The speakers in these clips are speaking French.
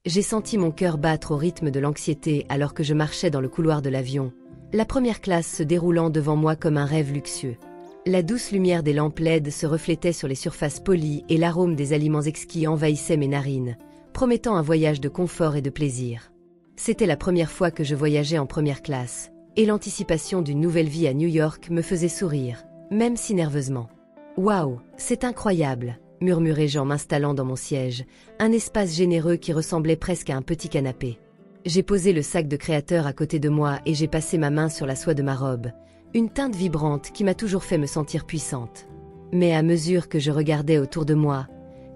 J'ai senti mon cœur battre au rythme de l'anxiété alors que je marchais dans le couloir de l'avion, la première classe se déroulant devant moi comme un rêve luxueux. La douce lumière des lampes LED se reflétait sur les surfaces polies et l'arôme des aliments exquis envahissait mes narines, promettant un voyage de confort et de plaisir. C'était la première fois que je voyageais en première classe, et l'anticipation d'une nouvelle vie à New York me faisait sourire, même si nerveusement. « Waouh, c'est incroyable !» murmurai-je en m'installant dans mon siège, un espace généreux qui ressemblait presque à un petit canapé. J'ai posé le sac de créateur à côté de moi et j'ai passé ma main sur la soie de ma robe, une teinte vibrante qui m'a toujours fait me sentir puissante. Mais à mesure que je regardais autour de moi,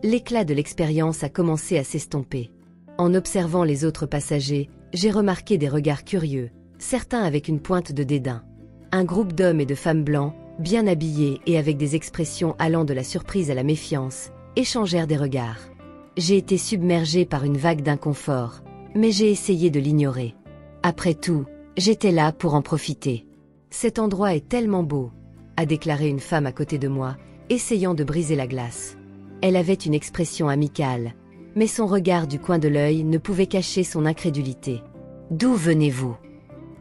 l'éclat de l'expérience a commencé à s'estomper. En observant les autres passagers, j'ai remarqué des regards curieux, certains avec une pointe de dédain. Un groupe d'hommes et de femmes blancs, bien habillés et avec des expressions allant de la surprise à la méfiance, échangèrent des regards. J'ai été submergée par une vague d'inconfort, mais j'ai essayé de l'ignorer. Après tout, j'étais là pour en profiter. « Cet endroit est tellement beau », a déclaré une femme à côté de moi, essayant de briser la glace. Elle avait une expression amicale, mais son regard du coin de l'œil ne pouvait cacher son incrédulité. « D'où venez-vous » ?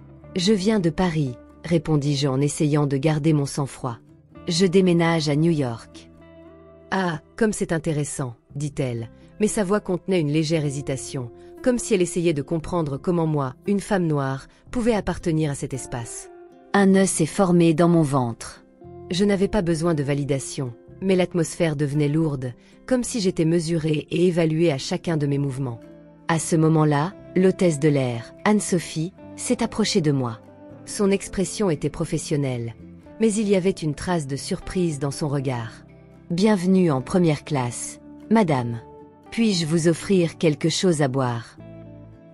« Je viens de Paris », répondis-je en essayant de garder mon sang-froid. « Je déménage à New York. »« Ah, comme c'est intéressant », dit-elle, mais sa voix contenait une légère hésitation, comme si elle essayait de comprendre comment moi, une femme noire, pouvais appartenir à cet espace. Un nœud s'est formé dans mon ventre. Je n'avais pas besoin de validation, mais l'atmosphère devenait lourde, comme si j'étais mesurée et évaluée à chacun de mes mouvements. À ce moment-là, l'hôtesse de l'air, Anne-Sophie, s'est approchée de moi. Son expression était professionnelle, mais il y avait une trace de surprise dans son regard. « Bienvenue en première classe, madame. Puis-je vous offrir quelque chose à boire ?»«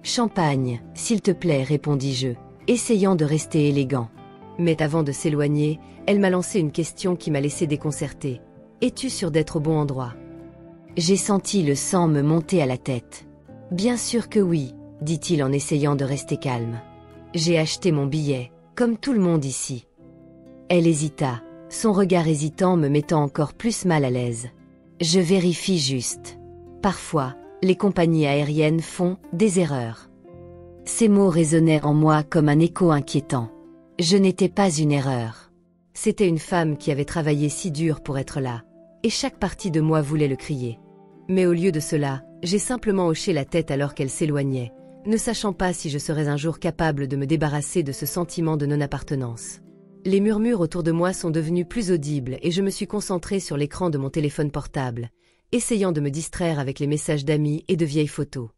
Champagne, s'il te plaît, répondis-je, essayant de rester élégant. Mais avant de s'éloigner, elle m'a lancé une question qui m'a laissé déconcertée. « Es-tu sûre d'être au bon endroit ?» J'ai senti le sang me monter à la tête. « Bien sûr que oui, » dit-il en essayant de rester calme. J'ai acheté mon billet, comme tout le monde ici. Elle hésita, son regard hésitant me mettant encore plus mal à l'aise. Je vérifie juste. Parfois, les compagnies aériennes font des erreurs. Ces mots résonnaient en moi comme un écho inquiétant. Je n'étais pas une erreur. C'était une femme qui avait travaillé si dur pour être là, et chaque partie de moi voulait le crier. Mais au lieu de cela, j'ai simplement hoché la tête alors qu'elle s'éloignait, ne sachant pas si je serais un jour capable de me débarrasser de ce sentiment de non-appartenance. Les murmures autour de moi sont devenus plus audibles et je me suis concentrée sur l'écran de mon téléphone portable, essayant de me distraire avec les messages d'amis et de vieilles photos.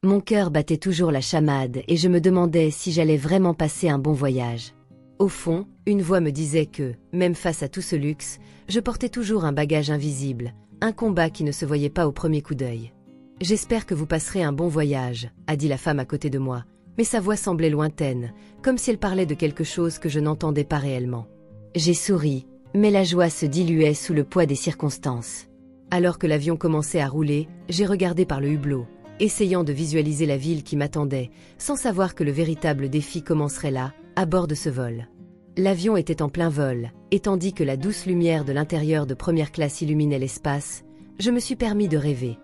Mon cœur battait toujours la chamade et je me demandais si j'allais vraiment passer un bon voyage. Au fond, une voix me disait que, même face à tout ce luxe, je portais toujours un bagage invisible, un combat qui ne se voyait pas au premier coup d'œil. « J'espère que vous passerez un bon voyage », a dit la femme à côté de moi, mais sa voix semblait lointaine, comme si elle parlait de quelque chose que je n'entendais pas réellement. J'ai souri, mais la joie se diluait sous le poids des circonstances. Alors que l'avion commençait à rouler, j'ai regardé par le hublot, essayant de visualiser la ville qui m'attendait, sans savoir que le véritable défi commencerait là, à bord de ce vol. L'avion était en plein vol, et tandis que la douce lumière de l'intérieur de première classe illuminait l'espace, je me suis permis de rêver.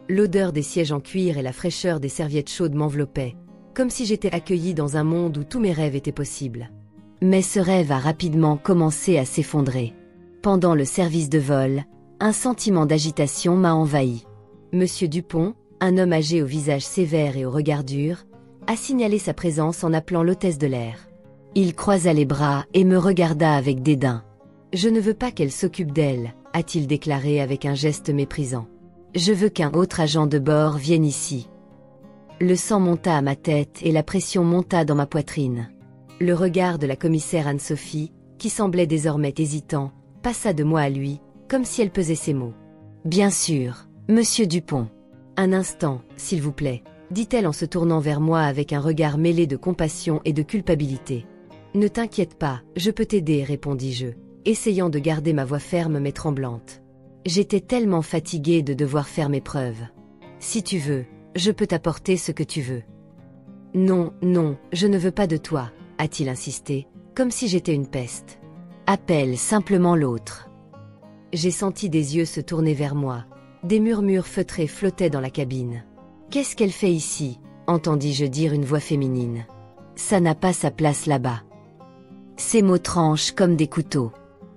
L'odeur des sièges en cuir et la fraîcheur des serviettes chaudes m'enveloppaient, comme si j'étais accueillie dans un monde où tous mes rêves étaient possibles. Mais ce rêve a rapidement commencé à s'effondrer. Pendant le service de vol, un sentiment d'agitation m'a envahi. Monsieur Dupont, un homme âgé au visage sévère et au regard dur, a signalé sa présence en appelant l'hôtesse de l'air. Il croisa les bras et me regarda avec dédain. « Je ne veux pas qu'elle s'occupe d'elle », a-t-il déclaré avec un geste méprisant. « Je veux qu'un autre agent de bord vienne ici. » Le sang monta à ma tête et la pression monta dans ma poitrine. Le regard de la commissaire Anne-Sophie, qui semblait désormais hésitant, passa de moi à lui, comme si elle pesait ses mots. « Bien sûr, monsieur Dupont. »« Un instant, s'il vous plaît, » dit-elle en se tournant vers moi avec un regard mêlé de compassion et de culpabilité. « Ne t'inquiète pas, je peux t'aider, répondis-je, essayant de garder ma voix ferme mais tremblante. J'étais tellement fatiguée de devoir faire mes preuves. Si tu veux, je peux t'apporter ce que tu veux. »« Non, non, je ne veux pas de toi, » a-t-il insisté, comme si j'étais une peste. « Appelle simplement l'autre. » J'ai senti des yeux se tourner vers moi. Des murmures feutrés flottaient dans la cabine. Qu'est-ce qu'elle fait ici? Entendis-je dire une voix féminine. Ça n'a pas sa place là-bas. Ces mots tranchent comme des couteaux.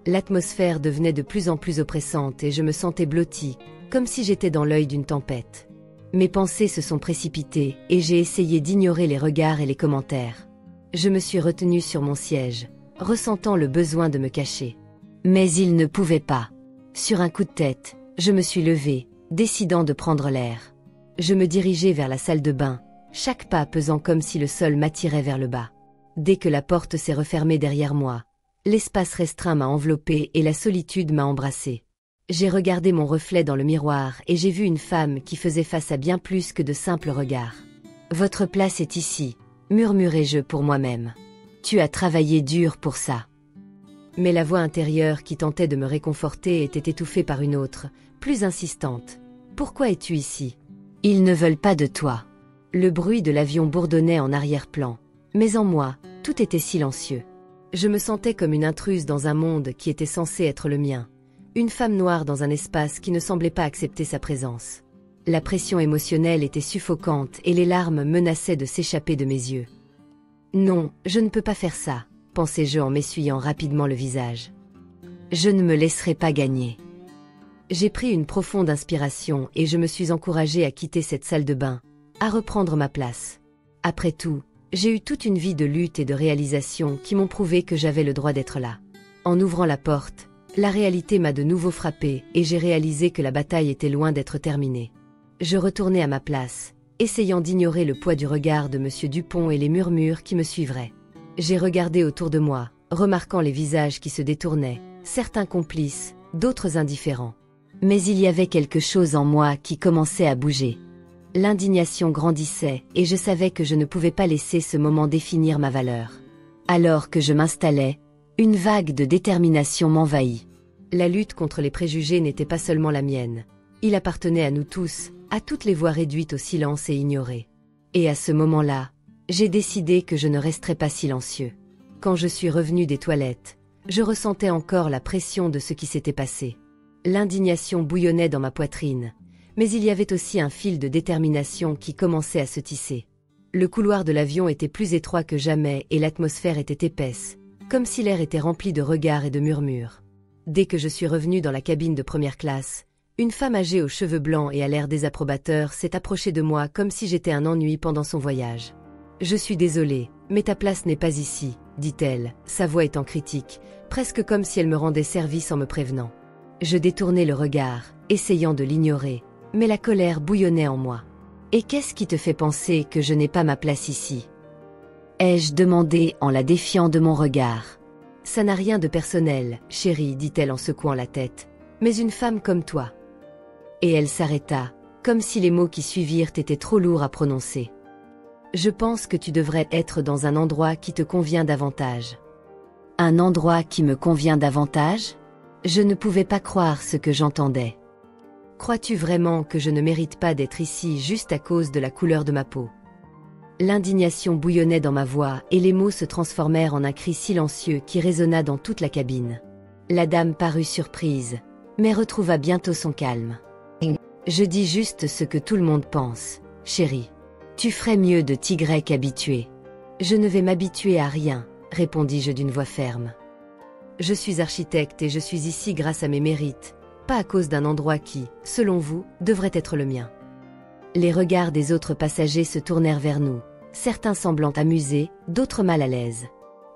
L'atmosphère devenait de plus en plus oppressante et je me sentais blottie, comme si j'étais dans l'œil d'une tempête. Mes pensées se sont précipitées et j'ai essayé d'ignorer les regards et les commentaires. Je me suis retenue sur mon siège, ressentant le besoin de me cacher. Mais il ne pouvait pas. Sur un coup de tête, je me suis levée, décidant de prendre l'air. Je me dirigeais vers la salle de bain, chaque pas pesant comme si le sol m'attirait vers le bas. Dès que la porte s'est refermée derrière moi, l'espace restreint m'a enveloppée et la solitude m'a embrassée. J'ai regardé mon reflet dans le miroir et j'ai vu une femme qui faisait face à bien plus que de simples regards. « Votre place est ici », murmurai-je pour moi-même. « Tu as travaillé dur pour ça. » Mais la voix intérieure qui tentait de me réconforter était étouffée par une autre, plus insistante. « Pourquoi es-tu ici ? Ils ne veulent pas de toi. » Le bruit de l'avion bourdonnait en arrière-plan, mais en moi, tout était silencieux. Je me sentais comme une intruse dans un monde qui était censé être le mien, une femme noire dans un espace qui ne semblait pas accepter sa présence. La pression émotionnelle était suffocante et les larmes menaçaient de s'échapper de mes yeux. « Non, je ne peux pas faire ça », pensais-je en m'essuyant rapidement le visage. « Je ne me laisserai pas gagner. » J'ai pris une profonde inspiration et je me suis encouragée à quitter cette salle de bain, à reprendre ma place. Après tout, j'ai eu toute une vie de lutte et de réalisation qui m'ont prouvé que j'avais le droit d'être là. En ouvrant la porte, la réalité m'a de nouveau frappée et j'ai réalisé que la bataille était loin d'être terminée. Je retournai à ma place, essayant d'ignorer le poids du regard de M. Dupont et les murmures qui me suivraient. J'ai regardé autour de moi, remarquant les visages qui se détournaient, certains complices, d'autres indifférents. Mais il y avait quelque chose en moi qui commençait à bouger. L'indignation grandissait et je savais que je ne pouvais pas laisser ce moment définir ma valeur. Alors que je m'installais, une vague de détermination m'envahit. La lutte contre les préjugés n'était pas seulement la mienne. Il appartenait à nous tous, à toutes les voix réduites au silence et ignorées. Et à ce moment-là, j'ai décidé que je ne resterais pas silencieux. Quand je suis revenu des toilettes, je ressentais encore la pression de ce qui s'était passé. L'indignation bouillonnait dans ma poitrine, mais il y avait aussi un fil de détermination qui commençait à se tisser. Le couloir de l'avion était plus étroit que jamais et l'atmosphère était épaisse, comme si l'air était rempli de regards et de murmures. Dès que je suis revenu dans la cabine de première classe, une femme âgée aux cheveux blancs et à l'air désapprobateur s'est approchée de moi comme si j'étais un ennui pendant son voyage. « Je suis désolée, mais ta place n'est pas ici », dit-elle, sa voix étant critique, presque comme si elle me rendait service en me prévenant. Je détournai le regard, essayant de l'ignorer, mais la colère bouillonnait en moi. « Et qu'est-ce qui te fait penser que je n'ai pas ma place ici ?» ai-je demandé en la défiant de mon regard. « Ça n'a rien de personnel, chérie, dit-elle en secouant la tête, mais une femme comme toi. » Et elle s'arrêta, comme si les mots qui suivirent étaient trop lourds à prononcer. « Je pense que tu devrais être dans un endroit qui te convient davantage. » Un endroit qui me convient davantage ? Je ne pouvais pas croire ce que j'entendais. « Crois-tu vraiment que je ne mérite pas d'être ici juste à cause de la couleur de ma peau ?» L'indignation bouillonnait dans ma voix et les mots se transformèrent en un cri silencieux qui résonna dans toute la cabine. La dame parut surprise, mais retrouva bientôt son calme. « Je dis juste ce que tout le monde pense, chérie. Tu ferais mieux de t'y habituer. »« Je ne vais m'habituer à rien, » répondis-je d'une voix ferme. « Je suis architecte et je suis ici grâce à mes mérites, pas à cause d'un endroit qui, selon vous, devrait être le mien. » Les regards des autres passagers se tournèrent vers nous, certains semblant amusés, d'autres mal à l'aise.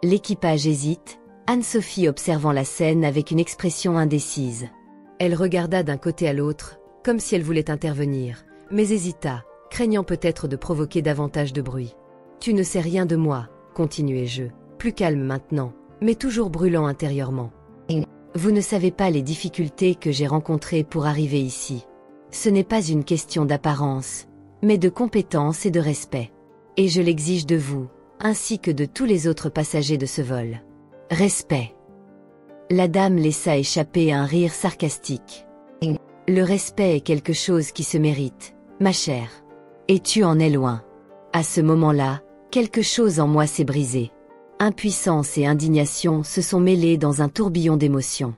L'équipage hésite, Anne-Sophie observant la scène avec une expression indécise. Elle regarda d'un côté à l'autre, comme si elle voulait intervenir, mais hésita, craignant peut-être de provoquer davantage de bruit. « Tu ne sais rien de moi, » continuai-je, plus calme maintenant, mais toujours brûlant intérieurement. « Vous ne savez pas les difficultés que j'ai rencontrées pour arriver ici. Ce n'est pas une question d'apparence, mais de compétence et de respect. Et je l'exige de vous, ainsi que de tous les autres passagers de ce vol. Respect. » La dame laissa échapper un rire sarcastique. « Le respect est quelque chose qui se mérite, ma chère. Et tu en es loin. » À ce moment-là, quelque chose en moi s'est brisé. Impuissance et indignation se sont mêlées dans un tourbillon d'émotions.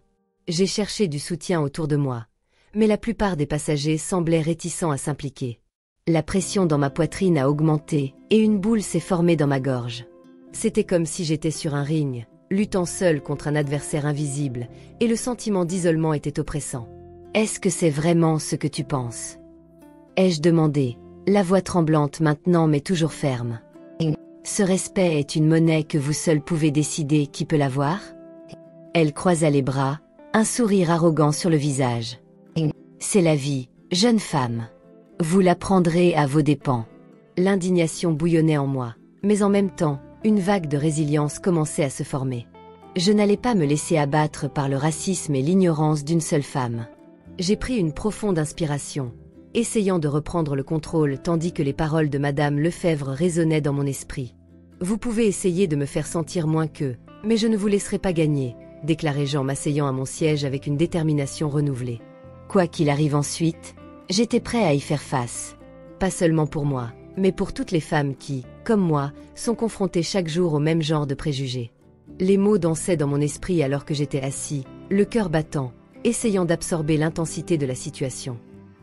J'ai cherché du soutien autour de moi, mais la plupart des passagers semblaient réticents à s'impliquer. La pression dans ma poitrine a augmenté et une boule s'est formée dans ma gorge. C'était comme si j'étais sur un ring, luttant seul contre un adversaire invisible, et le sentiment d'isolement était oppressant. « Est-ce que c'est vraiment ce que tu penses ?» ai-je demandé, la voix tremblante maintenant mais toujours ferme. « Ce respect est une monnaie que vous seul pouvez décider qui peut l'avoir ?» Elle croisa les bras, un sourire arrogant sur le visage. « C'est la vie, jeune femme. Vous la prendrez à vos dépens. » L'indignation bouillonnait en moi, mais en même temps, une vague de résilience commençait à se former. Je n'allais pas me laisser abattre par le racisme et l'ignorance d'une seule femme. J'ai pris une profonde inspiration, essayant de reprendre le contrôle tandis que les paroles de Madame Lefebvre résonnaient dans mon esprit. « Vous pouvez essayer de me faire sentir moins qu'eux, mais je ne vous laisserai pas gagner, » déclarai-je en m'asseyant à mon siège avec une détermination renouvelée. Quoi qu'il arrive ensuite, j'étais prêt à y faire face. Pas seulement pour moi, mais pour toutes les femmes qui, comme moi, sont confrontées chaque jour au même genre de préjugés. Les mots dansaient dans mon esprit alors que j'étais assis, le cœur battant, essayant d'absorber l'intensité de la situation.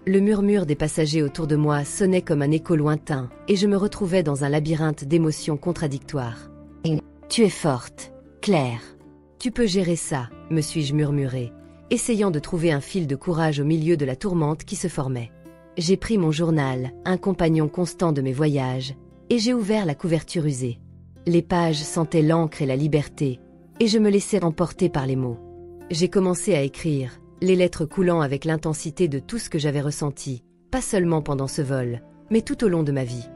Le murmure des passagers autour de moi sonnait comme un écho lointain, et je me retrouvais dans un labyrinthe d'émotions contradictoires. « Tu es forte, Claire. Tu peux gérer ça, me suis-je murmuré, essayant de trouver un fil de courage au milieu de la tourmente qui se formait. J'ai pris mon journal, un compagnon constant de mes voyages, et j'ai ouvert la couverture usée. Les pages sentaient l'encre et la liberté, et je me laissais emporter par les mots. J'ai commencé à écrire, les lettres coulant avec l'intensité de tout ce que j'avais ressenti, pas seulement pendant ce vol, mais tout au long de ma vie.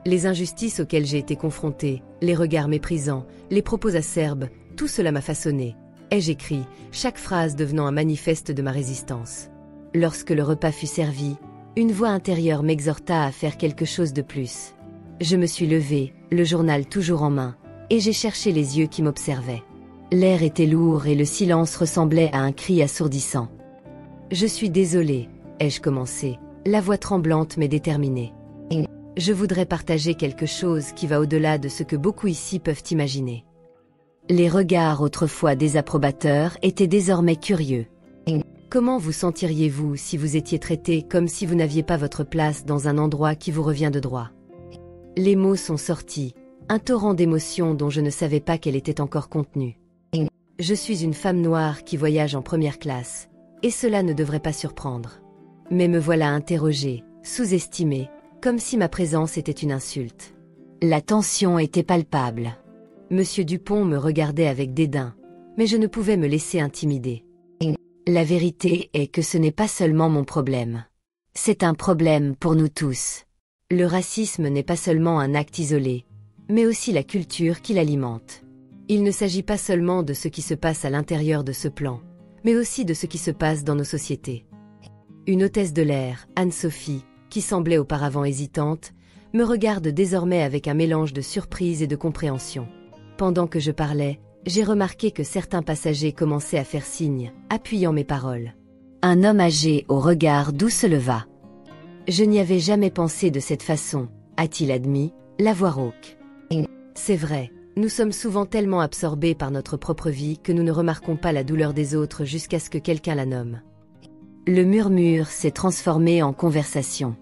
Les injustices auxquelles j'ai été confrontée, les regards méprisants, les propos acerbes, tout cela m'a façonné. Ai-je écrit, chaque phrase devenant un manifeste de ma résistance. Lorsque le repas fut servi, une voix intérieure m'exhorta à faire quelque chose de plus. Je me suis levée, le journal toujours en main, et j'ai cherché les yeux qui m'observaient. L'air était lourd et le silence ressemblait à un cri assourdissant. « Je suis désolée, ai-je commencé, la voix tremblante mais déterminée. Je voudrais partager quelque chose qui va au-delà de ce que beaucoup ici peuvent imaginer. » Les regards autrefois désapprobateurs étaient désormais curieux. « Comment vous sentiriez-vous si vous étiez traité comme si vous n'aviez pas votre place dans un endroit qui vous revient de droit ?» Les mots sont sortis, un torrent d'émotions dont je ne savais pas qu'elle était encore contenue. Je suis une femme noire qui voyage en première classe, et cela ne devrait pas surprendre. Mais me voilà interrogée, sous-estimée, comme si ma présence était une insulte. La tension était palpable. Monsieur Dupont me regardait avec dédain, mais je ne pouvais me laisser intimider. La vérité est que ce n'est pas seulement mon problème. C'est un problème pour nous tous. Le racisme n'est pas seulement un acte isolé, mais aussi la culture qui l'alimente. Il ne s'agit pas seulement de ce qui se passe à l'intérieur de ce plan, mais aussi de ce qui se passe dans nos sociétés. Une hôtesse de l'air, Anne-Sophie, qui semblait auparavant hésitante, me regarde désormais avec un mélange de surprise et de compréhension. Pendant que je parlais, j'ai remarqué que certains passagers commençaient à faire signe, appuyant mes paroles. Un homme âgé au regard doux se leva. « Je n'y avais jamais pensé de cette façon, a-t-il admis, la voix rauque. C'est vrai. Nous sommes souvent tellement absorbés par notre propre vie que nous ne remarquons pas la douleur des autres jusqu'à ce que quelqu'un la nomme. » Le murmure s'est transformé en conversation.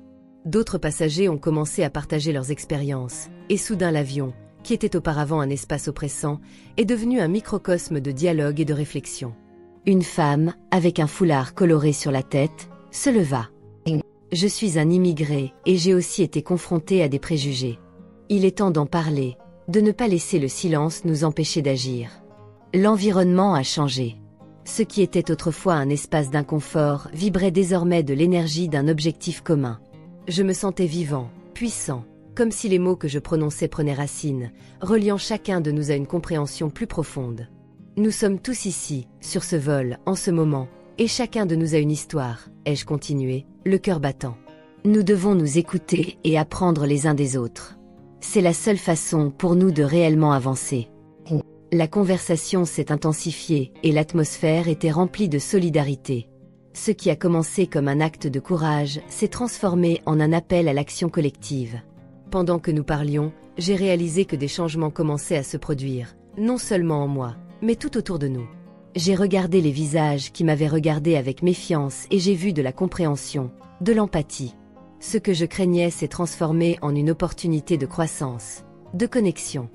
D'autres passagers ont commencé à partager leurs expériences, et soudain l'avion, qui était auparavant un espace oppressant, est devenu un microcosme de dialogue et de réflexion. Une femme, avec un foulard coloré sur la tête, se leva. « Je suis un immigré et j'ai aussi été confrontée à des préjugés. Il est temps d'en parler, de ne pas laisser le silence nous empêcher d'agir. L'environnement a changé. Ce qui était autrefois un espace d'inconfort vibrait désormais de l'énergie d'un objectif commun. Je me sentais vivant, puissant, comme si les mots que je prononçais prenaient racine, reliant chacun de nous à une compréhension plus profonde. Nous sommes tous ici, sur ce vol, en ce moment, et chacun de nous a une histoire, ai-je continué, le cœur battant. Nous devons nous écouter et apprendre les uns des autres. C'est la seule façon pour nous de réellement avancer. » La conversation s'est intensifiée et l'atmosphère était remplie de solidarité. Ce qui a commencé comme un acte de courage s'est transformé en un appel à l'action collective. Pendant que nous parlions, j'ai réalisé que des changements commençaient à se produire, non seulement en moi, mais tout autour de nous. J'ai regardé les visages qui m'avaient regardé avec méfiance et j'ai vu de la compréhension, de l'empathie. Ce que je craignais s'est transformé en une opportunité de croissance, de connexion.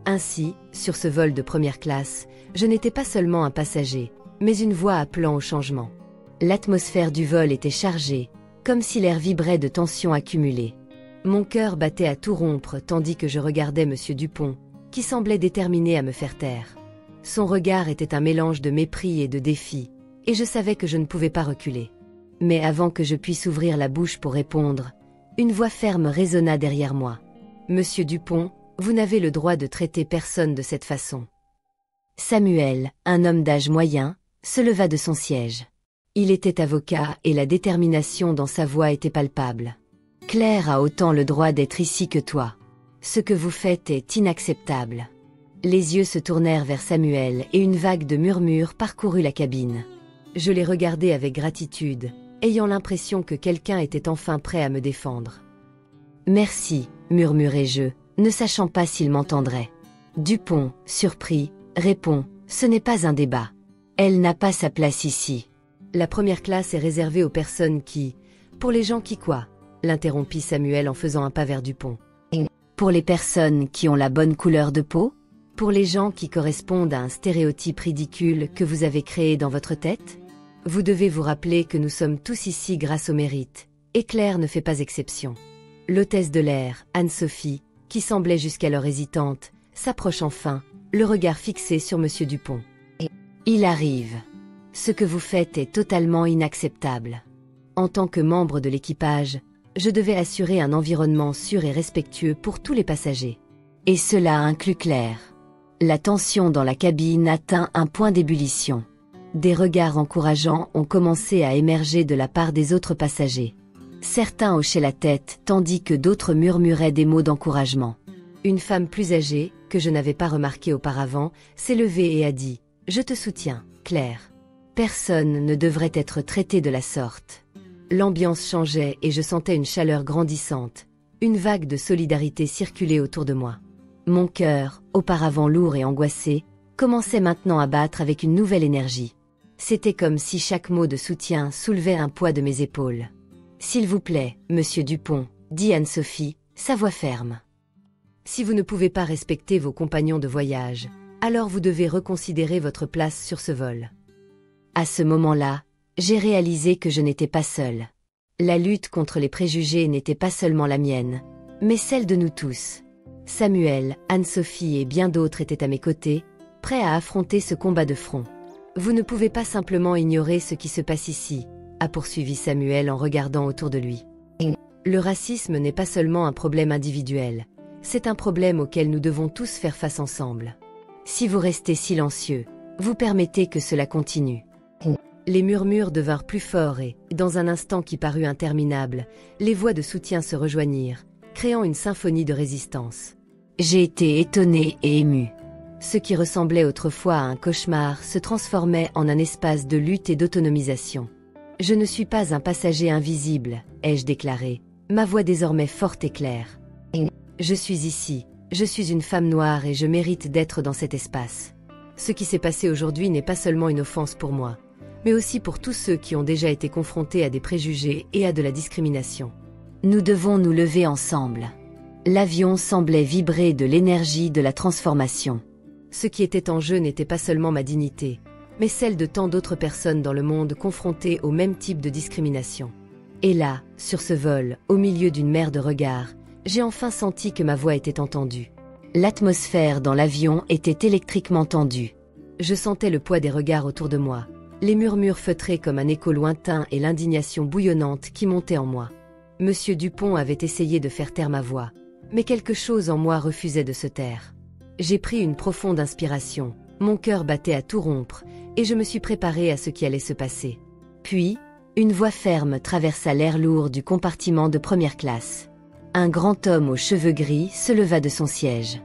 Ainsi, sur ce vol de première classe, je n'étais pas seulement un passager, mais une voix appelant au changement. L'atmosphère du vol était chargée, comme si l'air vibrait de tensions accumulées. Mon cœur battait à tout rompre tandis que je regardais Monsieur Dupont, qui semblait déterminé à me faire taire. Son regard était un mélange de mépris et de défi, et je savais que je ne pouvais pas reculer. Mais avant que je puisse ouvrir la bouche pour répondre, une voix ferme résonna derrière moi. « Monsieur Dupont, vous n'avez le droit de traiter personne de cette façon. » Samuel, un homme d'âge moyen, se leva de son siège. Il était avocat et la détermination dans sa voix était palpable. « Claire a autant le droit d'être ici que toi. Ce que vous faites est inacceptable. » Les yeux se tournèrent vers Samuel et une vague de murmures parcourut la cabine. Je les regardai avec gratitude, ayant l'impression que quelqu'un était enfin prêt à me défendre. « Merci, murmurai-je, ne sachant pas s'il m'entendrait. » Dupont, surpris, répond, « Ce n'est pas un débat. Elle n'a pas sa place ici. » La première classe est réservée aux personnes qui... Pour les gens qui quoi ? L'interrompit Samuel en faisant un pas vers Dupont. Pour les personnes qui ont la bonne couleur de peau ? Pour les gens qui correspondent à un stéréotype ridicule que vous avez créé dans votre tête ? Vous devez vous rappeler que nous sommes tous ici grâce au mérite, et Claire ne fait pas exception. L'hôtesse de l'air, Anne-Sophie, qui semblait jusqu'alors hésitante, s'approche enfin, le regard fixé sur Monsieur Dupont. Il arrive. Ce que vous faites est totalement inacceptable. En tant que membre de l'équipage, je devais assurer un environnement sûr et respectueux pour tous les passagers. Et cela inclut Claire. La tension dans la cabine atteint un point d'ébullition. Des regards encourageants ont commencé à émerger de la part des autres passagers. Certains hochaient la tête tandis que d'autres murmuraient des mots d'encouragement. Une femme plus âgée, que je n'avais pas remarquée auparavant, s'est levée et a dit « Je te soutiens, Claire. Personne ne devrait être traité de la sorte. » L'ambiance changeait et je sentais une chaleur grandissante. Une vague de solidarité circulait autour de moi. Mon cœur, auparavant lourd et angoissé, commençait maintenant à battre avec une nouvelle énergie. C'était comme si chaque mot de soutien soulevait un poids de mes épaules. « S'il vous plaît, Monsieur Dupont, » dit Anne-Sophie, sa voix ferme. « Si vous ne pouvez pas respecter vos compagnons de voyage, alors vous devez reconsidérer votre place sur ce vol. » À ce moment-là, j'ai réalisé que je n'étais pas seule. La lutte contre les préjugés n'était pas seulement la mienne, mais celle de nous tous. Samuel, Anne-Sophie et bien d'autres étaient à mes côtés, prêts à affronter ce combat de front. « Vous ne pouvez pas simplement ignorer ce qui se passe ici, » a poursuivi Samuel en regardant autour de lui. Le racisme n'est pas seulement un problème individuel, c'est un problème auquel nous devons tous faire face ensemble. Si vous restez silencieux, vous permettez que cela continue. Les murmures devinrent plus forts et, dans un instant qui parut interminable, les voix de soutien se rejoignirent, créant une symphonie de résistance. J'ai été étonné et ému. Ce qui ressemblait autrefois à un cauchemar se transformait en un espace de lutte et d'autonomisation. « Je ne suis pas un passager invisible », ai-je déclaré, ma voix désormais forte et claire. « Je suis ici, je suis une femme noire et je mérite d'être dans cet espace. Ce qui s'est passé aujourd'hui n'est pas seulement une offense pour moi, mais aussi pour tous ceux qui ont déjà été confrontés à des préjugés et à de la discrimination. Nous devons nous lever ensemble. » L'avion semblait vibrer de l'énergie de la transformation. Ce qui était en jeu n'était pas seulement ma dignité, mais celle de tant d'autres personnes dans le monde confrontées au même type de discrimination. Et là, sur ce vol, au milieu d'une mer de regards, j'ai enfin senti que ma voix était entendue. L'atmosphère dans l'avion était électriquement tendue. Je sentais le poids des regards autour de moi, les murmures feutrés comme un écho lointain et l'indignation bouillonnante qui montait en moi. Monsieur Dupont avait essayé de faire taire ma voix, mais quelque chose en moi refusait de se taire. J'ai pris une profonde inspiration, mon cœur battait à tout rompre, et je me suis préparé à ce qui allait se passer. Puis, une voix ferme traversa l'air lourd du compartiment de première classe. Un grand homme aux cheveux gris se leva de son siège.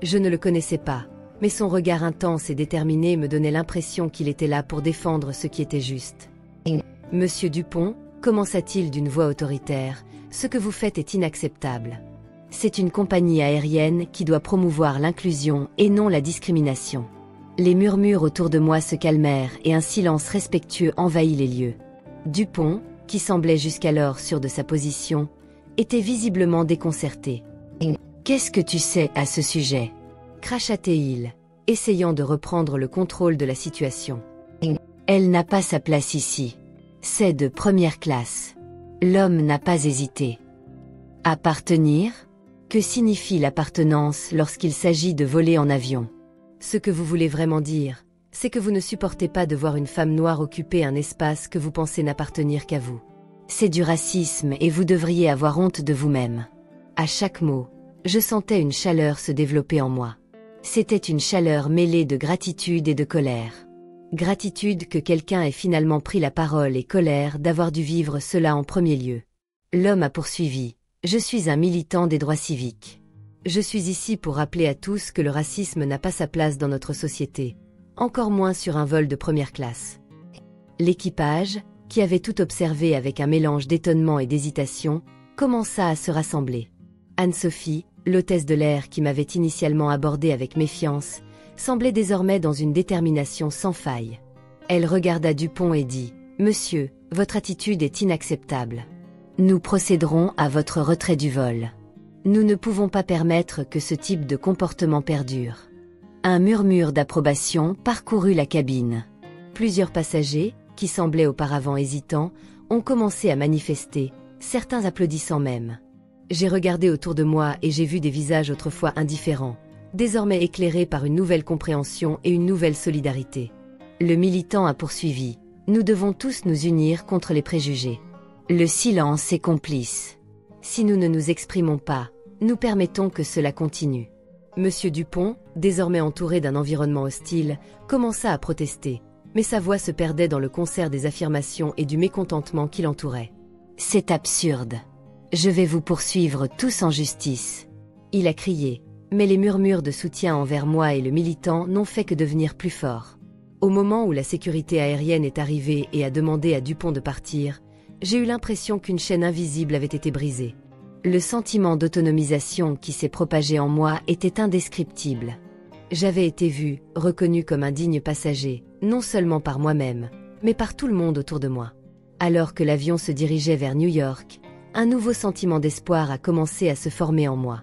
Je ne le connaissais pas, mais son regard intense et déterminé me donnait l'impression qu'il était là pour défendre ce qui était juste. « Monsieur Dupont, » commença-t-il d'une voix autoritaire, « ce que vous faites est inacceptable. C'est une compagnie aérienne qui doit promouvoir l'inclusion et non la discrimination. » Les murmures autour de moi se calmèrent et un silence respectueux envahit les lieux. Dupont, qui semblait jusqu'alors sûr de sa position, était visiblement déconcerté. « Qu'est-ce que tu sais à ce sujet ?» cracha-t-il, essayant de reprendre le contrôle de la situation. « Elle n'a pas sa place ici. C'est de première classe. » L'homme n'a pas hésité. « Appartenir ? Que signifie l'appartenance lorsqu'il s'agit de voler en avion ? Ce que vous voulez vraiment dire, c'est que vous ne supportez pas de voir une femme noire occuper un espace que vous pensez n'appartenir qu'à vous. C'est du racisme et vous devriez avoir honte de vous-même. » À chaque mot, je sentais une chaleur se développer en moi. C'était une chaleur mêlée de gratitude et de colère. Gratitude que quelqu'un ait finalement pris la parole et colère d'avoir dû vivre cela en premier lieu. L'homme a poursuivi. Je suis un militant des droits civiques. Je suis ici pour rappeler à tous que le racisme n'a pas sa place dans notre société, encore moins sur un vol de première classe. L'équipage, qui avait tout observé avec un mélange d'étonnement et d'hésitation, commença à se rassembler. Anne-Sophie, l'hôtesse de l'air qui m'avait initialement abordé avec méfiance, semblait désormais dans une détermination sans faille. Elle regarda Dupont et dit « Monsieur, votre attitude est inacceptable. Nous procéderons à votre retrait du vol. Nous ne pouvons pas permettre que ce type de comportement perdure. » Un murmure d'approbation parcourut la cabine. Plusieurs passagers, qui semblaient auparavant hésitants, ont commencé à manifester, certains applaudissant même. J'ai regardé autour de moi et j'ai vu des visages autrefois indifférents, désormais éclairés par une nouvelle compréhension et une nouvelle solidarité. Le militant a poursuivi. Nous devons tous nous unir contre les préjugés. Le silence est complice. Si nous ne nous exprimons pas, nous permettons que cela continue. Monsieur Dupont, désormais entouré d'un environnement hostile, commença à protester, mais sa voix se perdait dans le concert des affirmations et du mécontentement qui l'entourait. « C'est absurde. Je vais vous poursuivre tous en justice. » Il a crié, mais les murmures de soutien envers moi et le militant n'ont fait que devenir plus forts. Au moment où la sécurité aérienne est arrivée et a demandé à Dupont de partir, j'ai eu l'impression qu'une chaîne invisible avait été brisée. Le sentiment d'autonomisation qui s'est propagé en moi était indescriptible. J'avais été vu, reconnu comme un digne passager, non seulement par moi-même, mais par tout le monde autour de moi. Alors que l'avion se dirigeait vers New York, un nouveau sentiment d'espoir a commencé à se former en moi.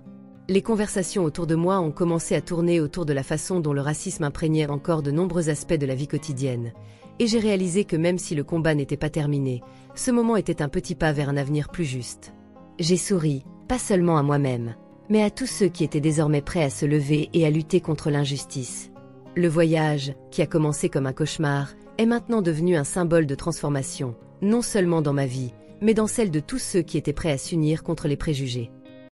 Les conversations autour de moi ont commencé à tourner autour de la façon dont le racisme imprégnait encore de nombreux aspects de la vie quotidienne, et j'ai réalisé que même si le combat n'était pas terminé, ce moment était un petit pas vers un avenir plus juste. J'ai souri, pas seulement à moi-même, mais à tous ceux qui étaient désormais prêts à se lever et à lutter contre l'injustice. Le voyage, qui a commencé comme un cauchemar, est maintenant devenu un symbole de transformation, non seulement dans ma vie, mais dans celle de tous ceux qui étaient prêts à s'unir contre les préjugés.